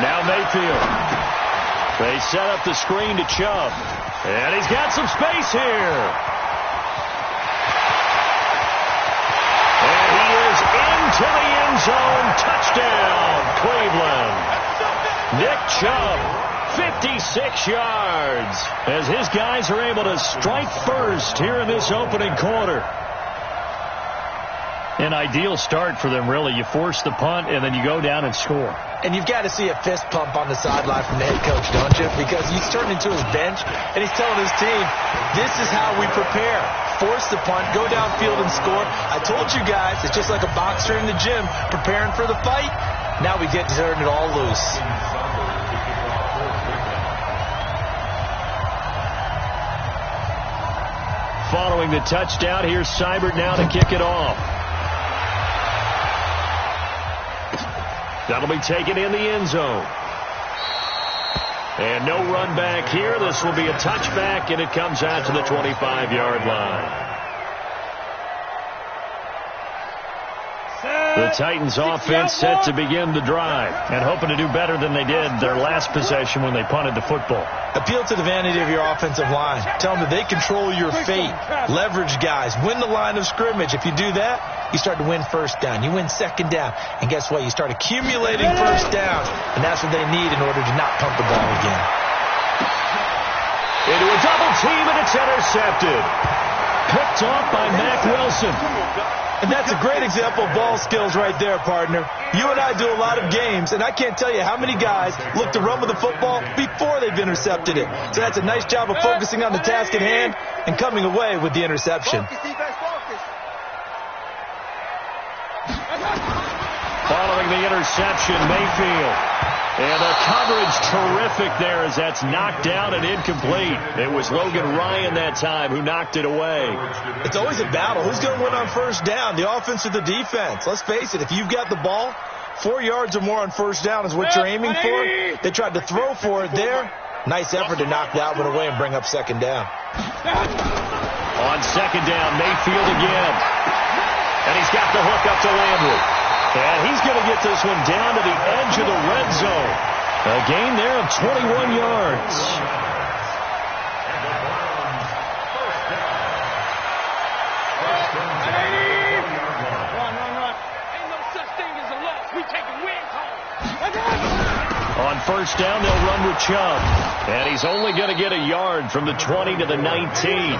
Now Mayfield. They set up the screen to Chubb. And he's got some space here. And he is into the end zone. Touchdown, Cleveland. Nick Chubb, 56 yards, as his guys are able to strike first here in this opening quarter. An ideal start for them, really. You force the punt, and then you go down and score. And you've got to see a fist pump on the sideline from the head coach, don't you? Because he's turning to his bench, and he's telling his team, this is how we prepare. Force the punt, go downfield and score. I told you guys, it's just like a boxer in the gym preparing for the fight. Now we get to turn it all loose. Following the touchdown, here's Seibert now to kick it off. That'll be taken in the end zone. And no run back here. This will be a touchback, and it comes out to the 25-yard line. The Titans offense set to begin the drive and hoping to do better than they did their last possession when they punted the football. Appeal to the vanity of your offensive line. Tell them that they control your fate. Leverage guys. Win the line of scrimmage. If you do that, you start to win first down. You win second down. And guess what? You start accumulating first downs. And that's what they need in order to not pump the ball again. Into a double team, and it's intercepted. Picked off by Mack Wilson. And that's a great example of ball skills right there, partner. You and I do a lot of games, and I can't tell you how many guys look to run with the football before they've intercepted it. So that's a nice job of focusing on the task at hand and coming away with the interception. Following the interception, Mayfield. And the coverage terrific there as that's knocked down and incomplete. It was Logan Ryan that time who knocked it away. It's always a battle. Who's going to win on first down, the offense or the defense? Let's face it, if you've got the ball, 4 yards or more on first down is what you're aiming for. They tried to throw for it there. Nice effort to knock that one away and bring up second down. On second down, Mayfield again. And he's got the hook up to Landry. And he's going to get this one down to the edge of the red zone. A gain there of 21 yards. On first down, they'll run with Chubb. And he's only going to get a yard from the 20 to the 19.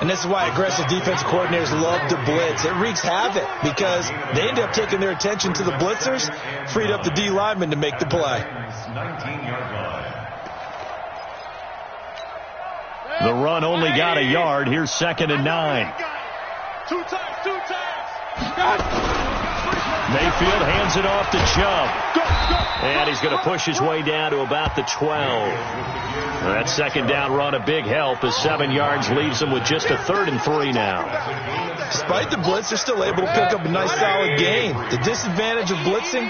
And this is why aggressive defensive coordinators love to blitz. It wreaks havoc because they end up taking their attention to the blitzers, freed up the D lineman to make the play. The run only got a yard. Here's 2nd and 9. Two times. Mayfield hands it off to Chubb. And he's going to push his way down to about the 12. That second down run a big help as 7 yards leaves them with just a 3rd and 3 now. Despite the blitz, they're still able to pick up a nice solid gain. The disadvantage of blitzing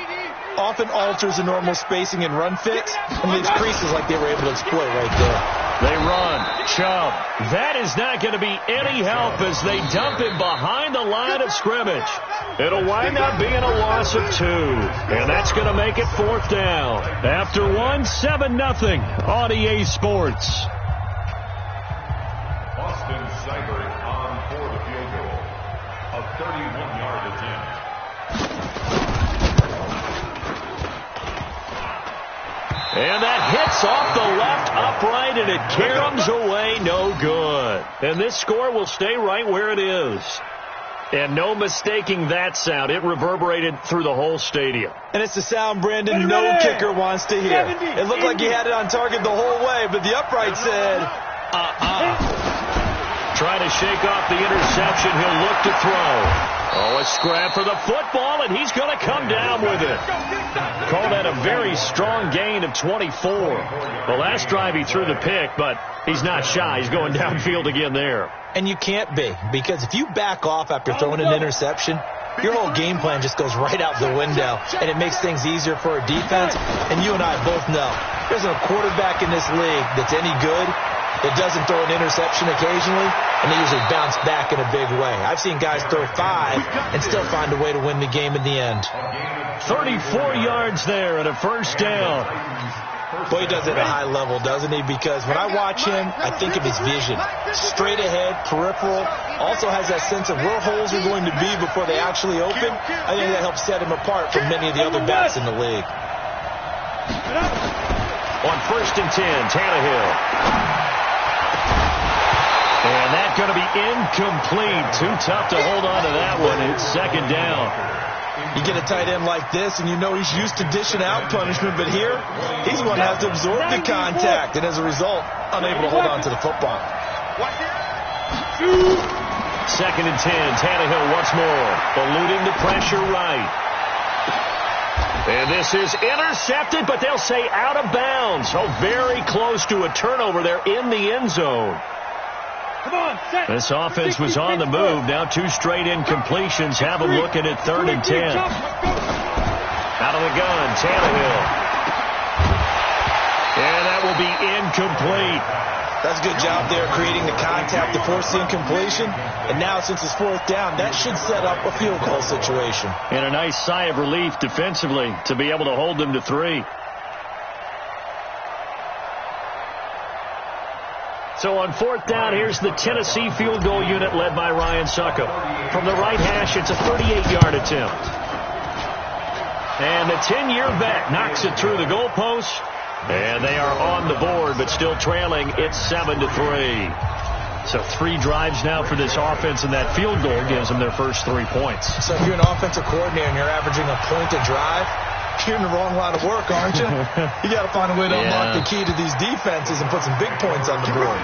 often alters the normal spacing and run fits and leaves creases like they were able to exploit right there. They run. Chubb. That is not going to be any help as they dump him behind the line of scrimmage. It'll wind up being a loss of 2. And that's going to make it 4th down. After 1, 7-0 on EA Sports. Austin Seibert on for the field goal. A 31-yard attempt. And that hits off the left upright, and it caroms away no good. And this score will stay right where it is. And no mistaking that sound. It reverberated through the whole stadium. And it's the sound Brandon no kicker wants to hear. It looked like he had it on target the whole way, but the upright said, Trying to shake off the interception. He'll look to throw. Oh, a scrap for the football, and he's going to come down with it. Call that a very strong gain of 24. The last drive he threw the pick, but he's not shy. He's going downfield again there. And you can't be, because if you back off after throwing an interception, your whole game plan just goes right out the window, and it makes things easier for a defense. And you and I both know there's a quarterback in this league that's any good that doesn't throw an interception occasionally, and they usually bounce back in a big way. I've seen guys throw 5 and still find a way to win the game in the end. 34 yards there and a first down. Boy, he does it at a high level, doesn't he? Because when I watch him, I think of his vision. Straight ahead, peripheral, also has that sense of where holes are going to be before they actually open. I think that helps set him apart from many of the other backs in the league. On 1st and 10, Tannehill. And that's going to be incomplete. Too tough to hold on to that one. It's 2nd down. You get a tight end like this, and you know he's used to dishing out punishment, but here, he's the one that has to absorb the contact, and as a result, unable to hold on to the football. 2nd and 10, Tannehill once more, eluding the pressure right. And this is intercepted, but they'll say out of bounds. So very close to a turnover there in the end zone. This offense was on the move. Now 2 straight incompletions have them looking at 3rd and 10. Out of the gun, Tannehill. And that will be incomplete. That's a good job there creating the contact to force the incompletion. And now since it's 4th down, that should set up a field goal situation. And a nice sigh of relief defensively to be able to hold them to 3. So on 4th down, here's the Tennessee field goal unit led by Ryan Succop. From the right hash, it's a 38-yard attempt. And the 10-year vet knocks it through the goalpost. And they are on the board, but still trailing. It's 7-3. So 3 drives now for this offense, and that field goal gives them their first 3 points. So if you're an offensive coordinator and you're averaging a point a drive, you're in the wrong line of work, aren't you? You got to find a way to unlock the key to these defenses and put some big points on the board.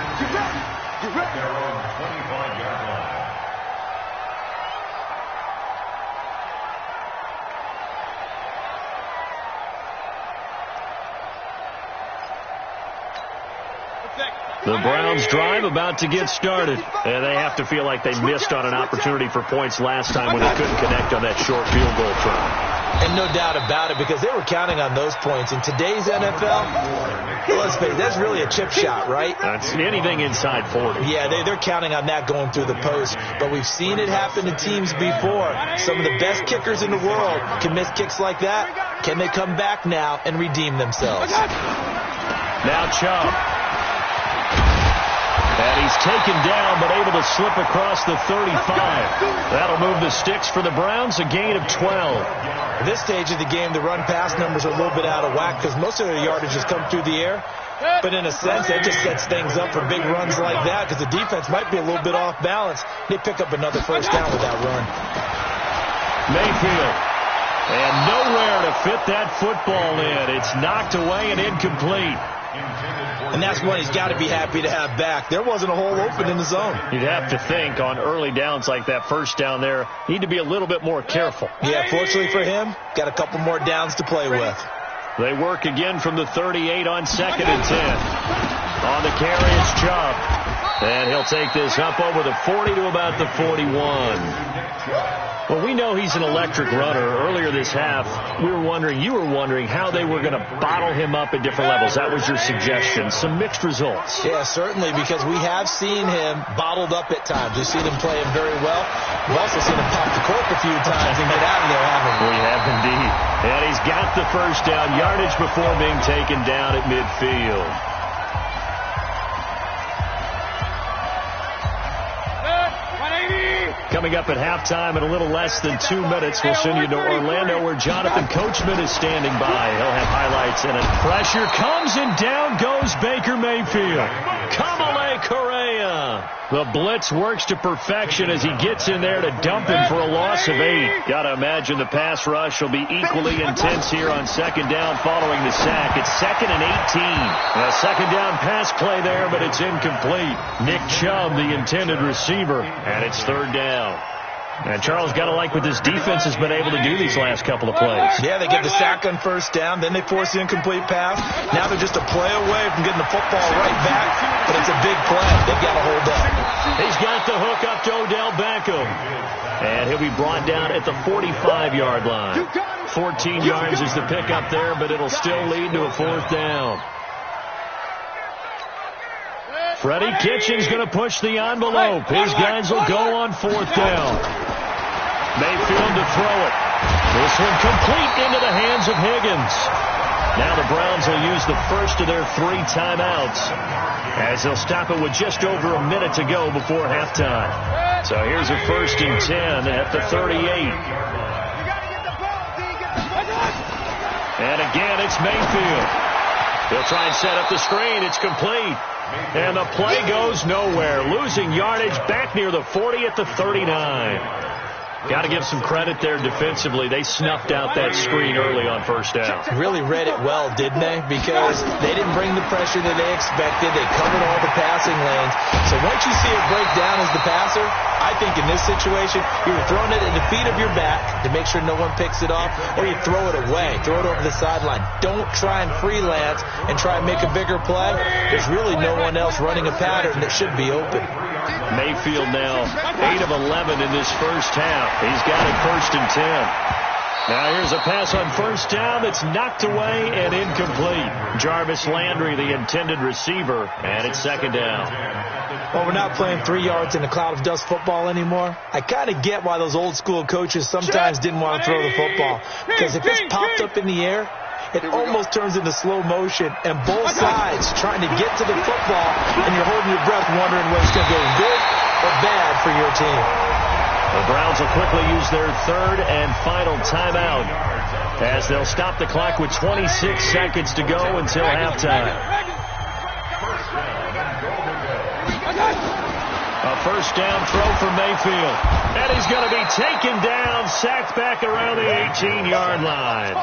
The Browns drive about to get started, and they have to feel like they missed on an opportunity for points last time when they couldn't connect on that short field goal try. And no doubt about it, because they were counting on those points. In today's NFL, let's face it, that's really a chip shot, right? That's anything inside 40. Yeah, they're counting on that going through the post. But we've seen it happen to teams before. Some of the best kickers in the world can miss kicks like that. Can they come back now and redeem themselves? Now Chubb. And he's taken down, but able to slip across the 35. That'll move the sticks for the Browns, a gain of 12. At this stage of the game, the run-pass numbers are a little bit out of whack because most of their yardage has come through the air. But in a sense, that just sets things up for big runs like that because the defense might be a little bit off balance. They pick up another first down with that run. Mayfield. And nowhere to fit that football in. It's knocked away and incomplete. And that's one he's got to be happy to have back. There wasn't a hole open in the zone. You'd have to think on early downs like that first down there, need to be a little bit more careful. Yeah, fortunately for him, got a couple more downs to play with. They work again from the 38 on 2nd and 10. On the carry, it's Chubb. And he'll take this up over the 40 to about the 41. Well, we know he's an electric runner. Earlier this half, you were wondering how they were going to bottle him up at different levels. That was your suggestion. Some mixed results. Yeah, certainly, because we have seen him bottled up at times. We've seen him play him very well. We've also seen him pop the cork a few times and get out of there, haven't we? We have indeed. And he's got the first down yardage before being taken down at midfield. Coming up at halftime in a little less than 2 minutes, we'll send you to Orlando where Jonathan Coachman is standing by. He'll have highlights, and pressure comes, and down goes Baker Mayfield. Kamale Correa. The blitz works to perfection as he gets in there to dump him for a loss of 8. Got to imagine the pass rush will be equally intense here on 2nd down following the sack. It's 2nd and 18. A 2nd down pass play there, but it's incomplete. Nick Chubb, the intended receiver, and it's 3rd down. And Charles, got to like what this defense has been able to do these last couple of plays. Yeah, they get the sack on 1st down, then they force the incomplete pass. Now they're just a play away from getting the football right back, but it's a big play. They've got to hold up. He's got the hook up to Odell Beckham. And he'll be brought down at the 45-yard line. 14 yards is the pickup there, but it'll still lead to a 4th down. Freddie Kitchens going to push the envelope. His guys will go on 4th down. Mayfield to throw it. This one complete into the hands of Higgins. Now the Browns will use the first of their 3 timeouts as they'll stop it with just over a minute to go before halftime. So here's a 1st and 10 at the 38. And again, it's Mayfield. He'll try and set up the screen. It's complete. And the play goes nowhere. Losing yardage back near the 40 at the 39. Got to give some credit there defensively. They snuffed out that screen early on 1st down. Really read it well, didn't they? Because they didn't bring the pressure that they expected. They covered all the passing lanes. So once you see it break down as the passer, I think in this situation, you're throwing it at the feet of your back to make sure no one picks it off, or you throw it away. Throw it over the sideline. Don't try and freelance and try and make a bigger play. There's really no one else running a pattern that should be open. Mayfield now 8 of 11 in this first half. He's got it 1st and 10. Now here's a pass on 1st down that's knocked away and incomplete. Jarvis Landry, the intended receiver, and it's 2nd down. Well, we're not playing 3 yards in a cloud of dust football anymore. I kind of get why those old school coaches sometimes didn't want to throw the football. Because if it's popped up in the air, it almost turns into slow motion, and both sides trying to get to the football, and you're holding your breath wondering whether it's going to go good or bad for your team. The Browns will quickly use their 3rd and final timeout as they'll stop the clock with 26 seconds to go until halftime. A 1st down throw for Mayfield. And he's going to be taken down, sacked back around the 18-yard line.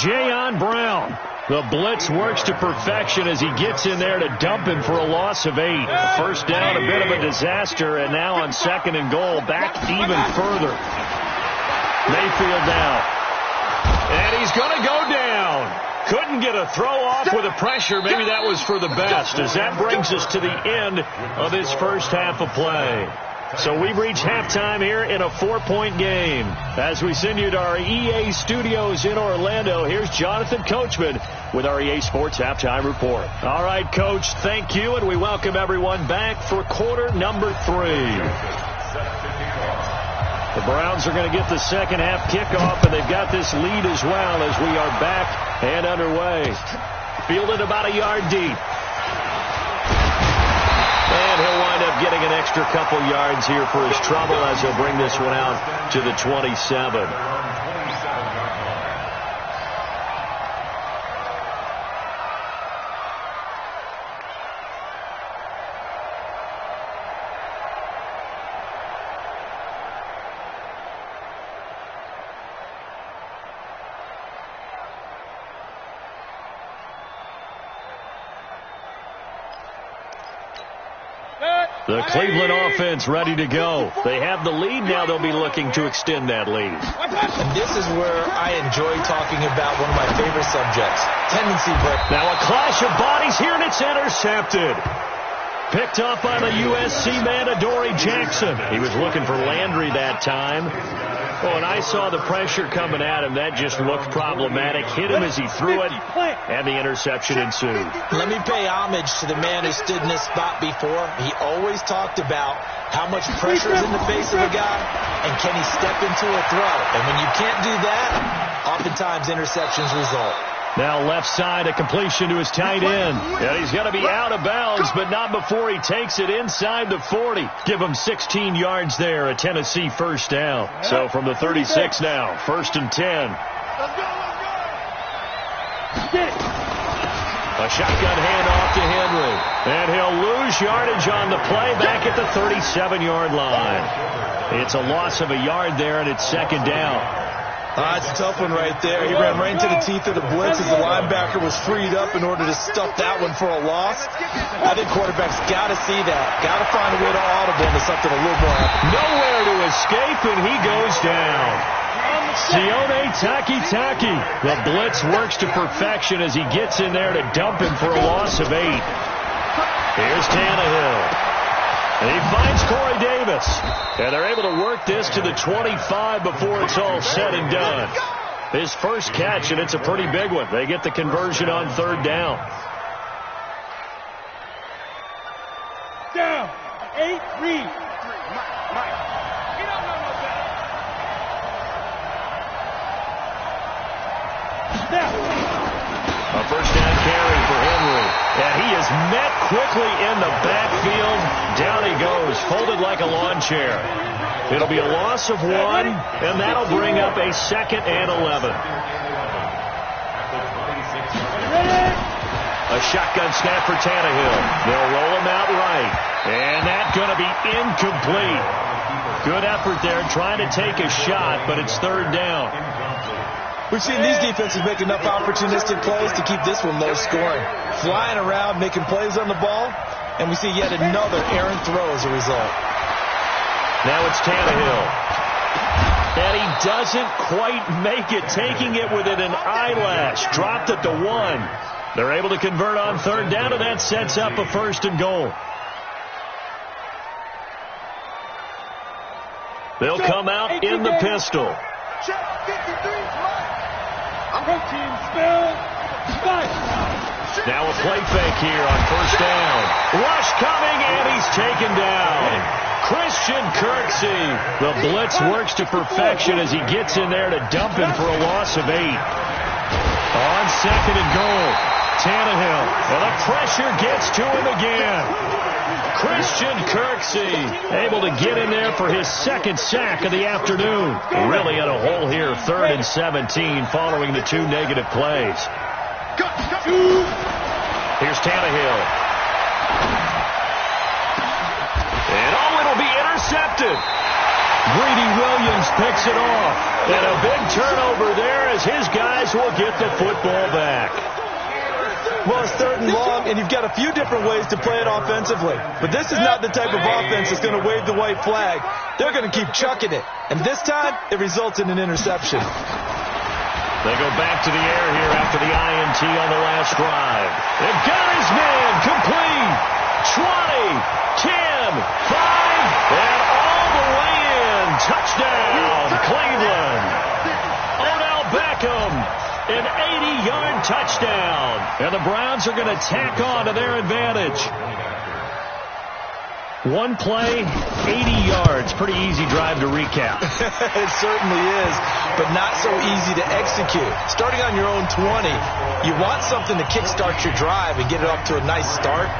Jayon Brown. The blitz works to perfection as he gets in there to dump him for a loss of 8. A 1st down, a bit of a disaster, and now on 2nd and goal, back even further. Mayfield now. And he's going to go down. Couldn't get a throw off with the pressure. Maybe that was for the best, as that brings us to the end of this first half of play. So we've reached halftime here in a 4-point game. As we send you to our EA studios in Orlando, here's Jonathan Coachman with our EA Sports Halftime Report. All right, Coach, thank you, and we welcome everyone back for quarter number 3. The Browns are going to get the second half kickoff, and they've got this lead as well as we are back and underway. Fielded about a yard deep. And he'll wind up getting an extra couple yards here for his trouble as he'll bring this one out to the 27. The Cleveland offense ready to go. They have the lead. Now they'll be looking to extend that lead. And this is where I enjoy talking about one of my favorite subjects, tendency break. Now a clash of bodies here, and it's intercepted. Picked up by the USC man, Adoree Jackson. He was looking for Landry that time. Oh, and I saw the pressure coming at him. That just looked problematic. Hit him as he threw it, and the interception ensued. Let me pay homage to the man who stood in this spot before. He always talked about how much pressure is in the face of a guy, and can he step into a throw. And when you can't do that, oftentimes interceptions result. Now left side, a completion to his tight end. And he's going to be out of bounds, but not before he takes it inside the 40. Give him 16 yards there, a Tennessee first down. So from the 36 now, 1st and 10. A shotgun handoff to Henry. And he'll lose yardage on the play back at the 37-yard line. It's a loss of a yard there, and it's 2nd down. It's a tough one right there. He ran right into the teeth of the blitz as the linebacker was freed up in order to stuff that one for a loss. I think quarterbacks got to see that. Got to find a way to audible into something a little more epic. Nowhere to escape, and he goes down. Sione Takitaki. The blitz works to perfection as he gets in there to dump him for a loss of 8. Here's Tannehill. And he finds Corey Davis. And they're able to work this to the 25 before it's all said and done. His first catch, and it's a pretty big one. They get the conversion on 3rd down. 8, read. Mike. You don't know no better. Now. A first down carry for Henry. And he is met quickly in the backfield. Down he goes, folded like a lawn chair. It'll be a loss of 1, and that'll bring up a 2nd and 11. A shotgun snap for Tannehill. They'll roll him out right. And that's going to be incomplete. Good effort there trying to take a shot, but it's 3rd down. We've seen these defenses make enough opportunistic plays to keep this one low scoring. Flying around, making plays on the ball, and we see yet another errant throw as a result. Now it's Tannehill. And he doesn't quite make it, taking it within an eyelash. Dropped it to 1. They're able to convert on 3rd down, and that sets up a 1st and goal. They'll come out in the pistol. Now a play fake here on 1st down. Rush coming, and he's taken down. Christian Kirksey. The blitz works to perfection as he gets in there to dump him for a loss of 8. On 2nd and goal, Tannehill. And the pressure gets to him again. Christian Kirksey able to get in there for his 2nd sack of the afternoon. Really in a hole here, 3rd and 17 following the 2 negative plays. Here's Tannehill. And it'll be intercepted. Greedy Williams picks it off. And a big turnover there as his guys will get the football back. Well, it's 3rd and long, and you've got a few different ways to play it offensively. But this is not the type of offense that's going to wave the white flag. They're going to keep chucking it. And this time, it results in an interception. They go back to the air here after the INT on the last drive. They've got his man complete. 20, 10, 5, and all the way in. Touchdown, Cleveland. Odell Beckham, an 80-yard touchdown. And the Browns are going to tack on to their advantage. 1 play, 80 yards. Pretty easy drive to recap. It certainly is, but not so easy to execute. Starting on your own 20, you want something to kickstart your drive and get it off to a nice start.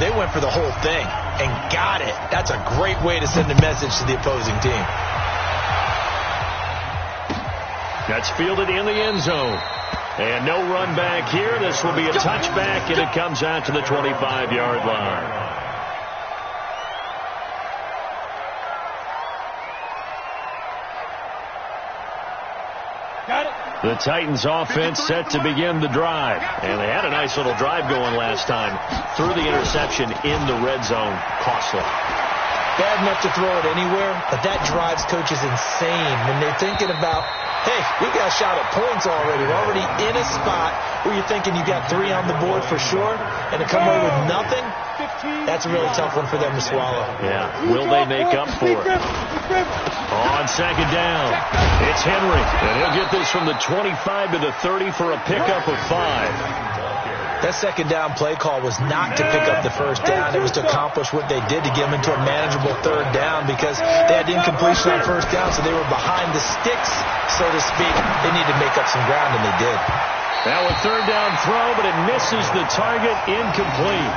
They went for the whole thing and got it. That's a great way to send a message to the opposing team. That's fielded in the end zone. And no run back here. This will be a touchback, and it comes out to the 25-yard line. The Titans offense set to begin the drive. And they had a nice little drive going last time. Threw the interception in the red zone. Costly. Bad enough to throw it anywhere, but that drives coaches insane when they're thinking about, hey, we got a shot at points already. We're already in a spot where you're thinking you got 3 on the board for sure, and to come away with nothing, that's a really tough one for them to swallow. Yeah, will they make up for it? On 2nd down, it's Henry, and he'll get this from the 25 to the 30 for a pickup of 5. That 2nd down play call was not to pick up the 1st down. It was to accomplish what they did to get them into a manageable 3rd down because they had incompletion on 1st down, so they were behind the sticks, so to speak. They needed to make up some ground, and they did. Now a 3rd down throw, but it misses the target. Incomplete.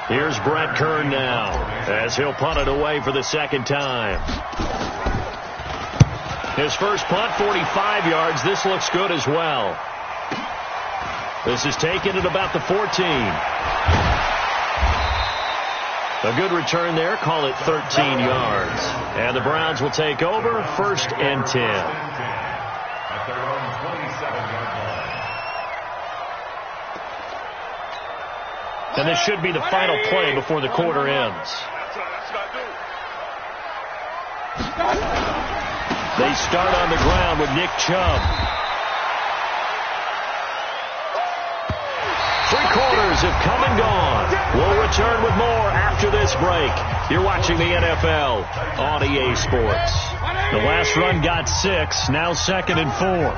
Here's Brett Kern now as he'll punt it away for the 2nd time. His first punt, 45 yards. This looks good as well. This is taken at about the 14. A good return there. Call it 13 yards. And the Browns will take over 1st and 10. At their own 27-yard line. And this should be the final play before the quarter ends. They start on the ground with Nick Chubb. 3 quarters have come and gone. We'll return with more after this break. You're watching the NFL on EA Sports. The last run got 6, now 2nd and 4.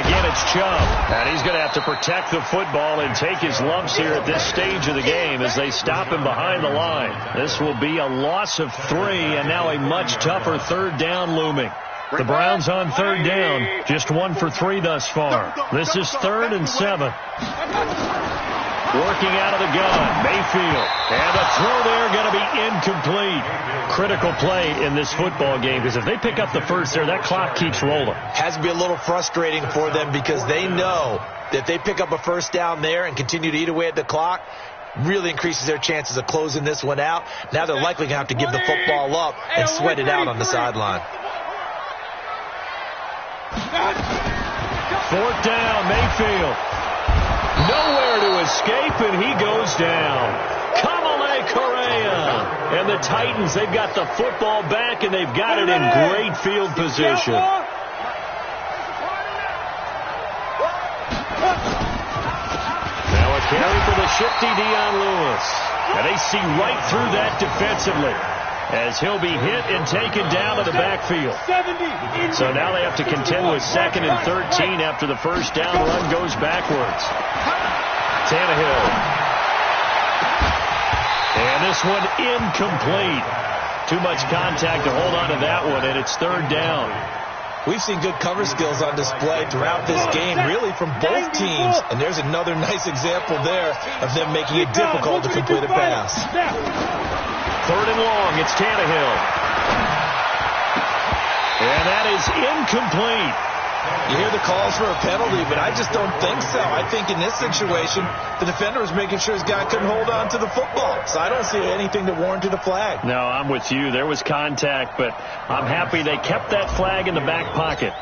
again, it's Chubb. And he's going to have to protect the football and take his lumps here at this stage of the game as they stop him behind the line. This will be a loss of 3, and now a much tougher third down looming. The Browns on third down, just 1 for 3 thus far. This is 3rd and 7. Working out of the gun, Mayfield. And the throw there going to be incomplete. Critical play in this football game, because if they pick up the first there, that clock keeps rolling. Has to be a little frustrating for them because they know that they pick up a first down there and continue to eat away at the clock, really increases their chances of closing this one out. Now they're likely going to have to give the football up and sweat it out on the sideline. 4th down, Mayfield. Nowhere to escape, and he goes down. Kamale Correa. And the Titans, they've got the football back, and they've got it in great field position. Now a carry for the shifty Dion Lewis. And they see right through that defensively, as he'll be hit and taken down to the backfield. So now they have to contend with 2nd and 13 after the first down run goes backwards. Tannehill. And this one incomplete. Too much contact to hold on to that one, and it's 3rd down. We've seen good cover skills on display throughout this game, really from both teams. And there's another nice example there of them making it difficult to complete a pass. 3rd and long, it's Tannehill. And that is incomplete. You hear the calls for a penalty, but I just don't think so. I think in this situation, the defender was making sure his guy couldn't hold on to the football. So I don't see anything that warranted a flag. No, I'm with you. There was contact, but I'm happy they kept that flag in the back pocket.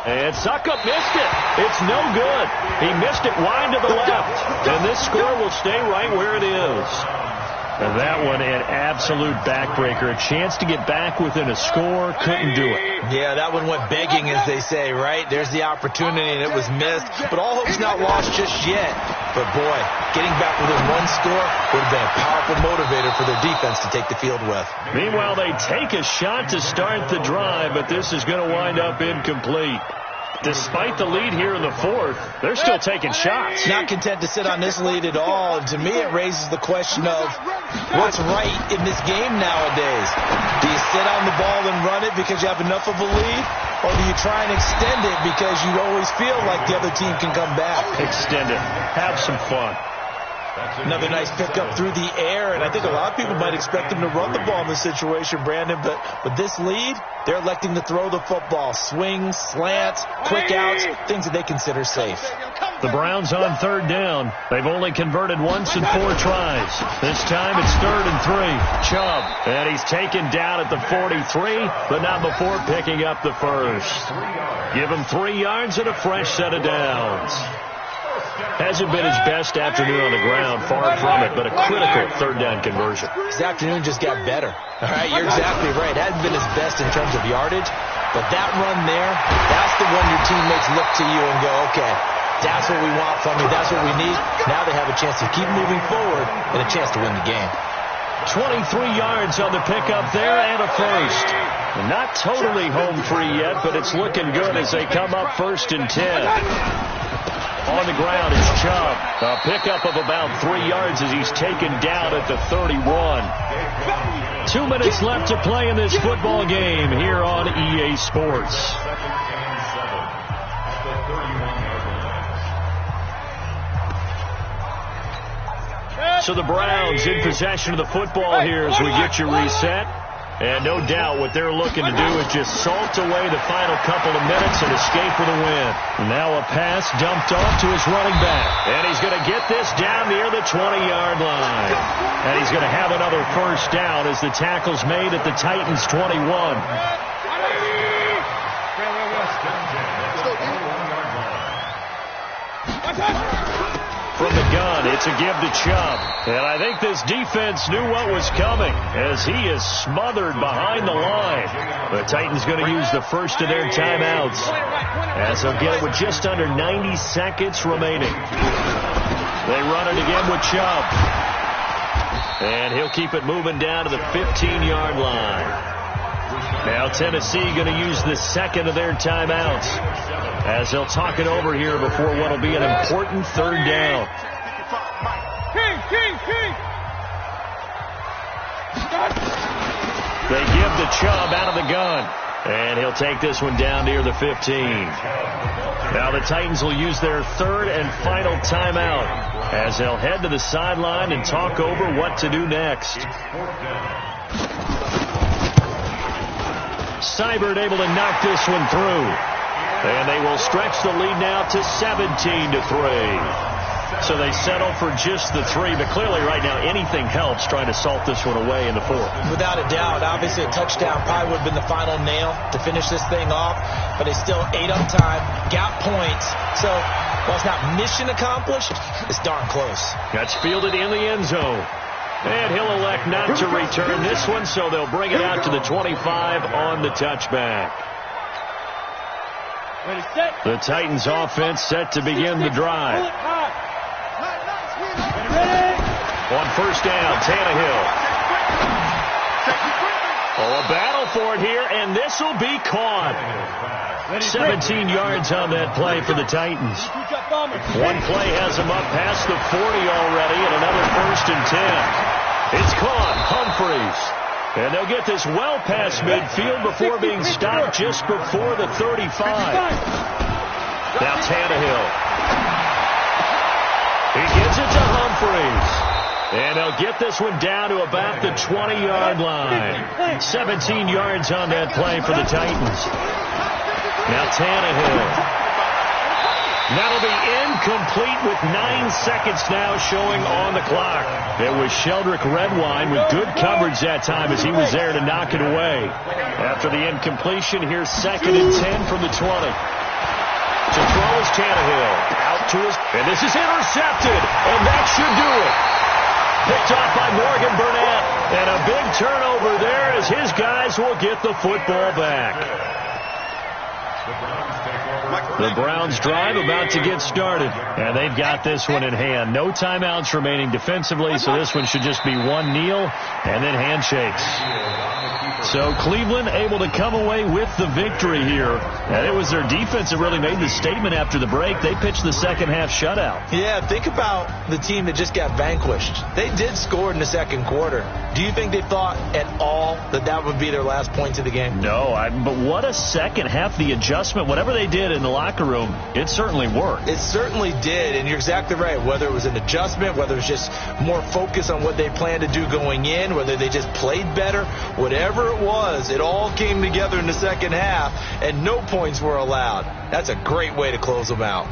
And Suckup missed it. It's no good. He missed it wide to the left. And this score will stay right where it is. And that one, an absolute backbreaker. A chance to get back within a score, couldn't do it. Yeah, that one went begging, as they say, right? There's the opportunity, and it was missed. But all hope's not lost just yet. But, boy, getting back within 1 score would have been a powerful motivator for their defense to take the field with. Meanwhile, they take a shot to start the drive, but this is going to wind up incomplete. Despite the lead here in the 4th, they're still taking shots. Not content to sit on this lead at all. And to me, it raises the question of what's right in this game nowadays. Do you sit on the ball and run it because you have enough of a lead? Or do you try and extend it because you always feel like the other team can come back? Extend it. Have some fun. Another nice pickup through the air, and I think a lot of people might expect them to run the ball in this situation, Brandon, but with this lead, they're electing to throw the football. Swings, slants, quick outs, things that they consider safe. The Browns on 3rd down. They've only converted once in 4 tries. This time it's 3rd and 3. Chubb, and he's taken down at the 43, but not before picking up the first. Give him 3 yards and a fresh set of downs. Hasn't been his best afternoon on the ground, far from it, but a critical 3rd down conversion. His afternoon just got better. All right, you're exactly right. Hasn't been his best in terms of yardage, but that run there, that's the one your teammates look to you and go, okay, that's what we want from you, that's what we need. Now they have a chance to keep moving forward and a chance to win the game. 23 yards on the pickup there and a first. Not totally home free yet, but it's looking good as they come up 1st and 10. On the ground is Chubb. A pickup of about 3 yards as he's taken down at the 31. 2 minutes left to play in this football game here on EA Sports. So the Browns in possession of the football here as we get you reset. And no doubt what they're looking to do is just salt away the final couple of minutes and escape with a win. Now a pass dumped off to his running back. And he's going to get this down near the 20-yard line. And he's going to have another first down as the tackle's made at the Titans' 21. From the gun, it's a give to Chubb. And I think this defense knew what was coming as he is smothered behind the line. The Titans going to use the first of their timeouts as they'll get it with just under 90 seconds remaining. They run it again with Chubb. And he'll keep it moving down to the 15-yard line. Now Tennessee going to use the second of their timeouts as they'll talk it over here before what will be an important third down. They give the Chubb out of the gun, and he'll take this one down near the 15. Now the Titans will use their third and final timeout as they'll head to the sideline and talk over what to do next. Seibert able to knock this one through. And they will stretch the lead now to 17-3. So they settle for just the 3. But clearly right now anything helps trying to salt this one away in the 4th. Without a doubt. Obviously a touchdown probably would have been the final nail to finish this thing off. But they still ate up time, got points. So while it's not mission accomplished, it's darn close. That's fielded in the end zone. And he'll elect not to return this one, so they'll bring it out to the 25 on the touchback. The Titans offense set to begin the drive. On first down, Tannehill. Oh, a battle for it here, and this will be caught. 17 yards on that play for the Titans. One play has them up past the 40 already, and another 1st and 10. It's caught, Humphreys. And they'll get this well past midfield before being stopped just before the 35. Now Tannehill. He gives it to Humphreys. And they'll get this one down to about the 20-yard line. 17 yards on that play for the Titans. Now Tannehill. That'll be incomplete with 9 seconds now showing on the clock. It was Sheldrick Redwine with good coverage that time as he was there to knock it away. After the incompletion, here's 2nd and 10 from the 20. To throw is Tannehill. Out to his, and this is intercepted, and that should do it. Picked off by Morgan Burnett, and a big turnover there as his guys will get the football back. The Browns drive about to get started, and they've got this one in hand. No timeouts remaining defensively, so this one should just be one kneel and then handshakes. So Cleveland able to come away with the victory here. And it was their defense that really made the statement after the break. They pitched the second half shutout. Yeah, think about the team that just got vanquished. They did score in the second quarter. Do you think they thought at all that that would be their last points of the game? No, but what a second half. The adjustment, whatever they did in the locker room, it certainly worked. It certainly did, and you're exactly right. Whether it was an adjustment, whether it was just more focus on what they planned to do going in, whether they just played better, whatever it was, it all came together in the second half, and no points were allowed. That's a great way to close them out.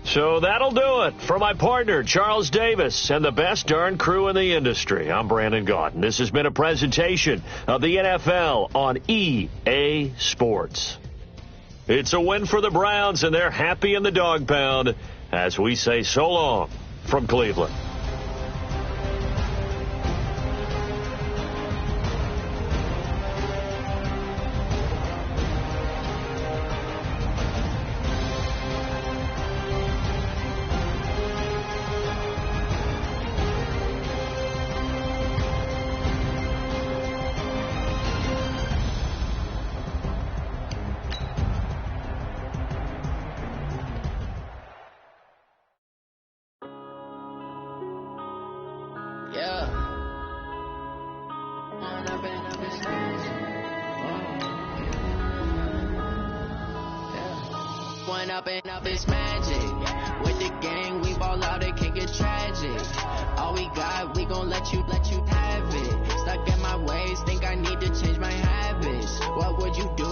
So that'll do it for my partner, Charles Davis, and the best darn crew in the industry. I'm Brandon Gaudin. This has been a presentation of the NFL on EA Sports. It's a win for the Browns, and they're happy in the dog pound as we say so long from Cleveland. Up is magic. With the gang, we ball out, it can get tragic. All we got, we gon' let you have it. Stuck in my ways, think I need to change my habits. What would you do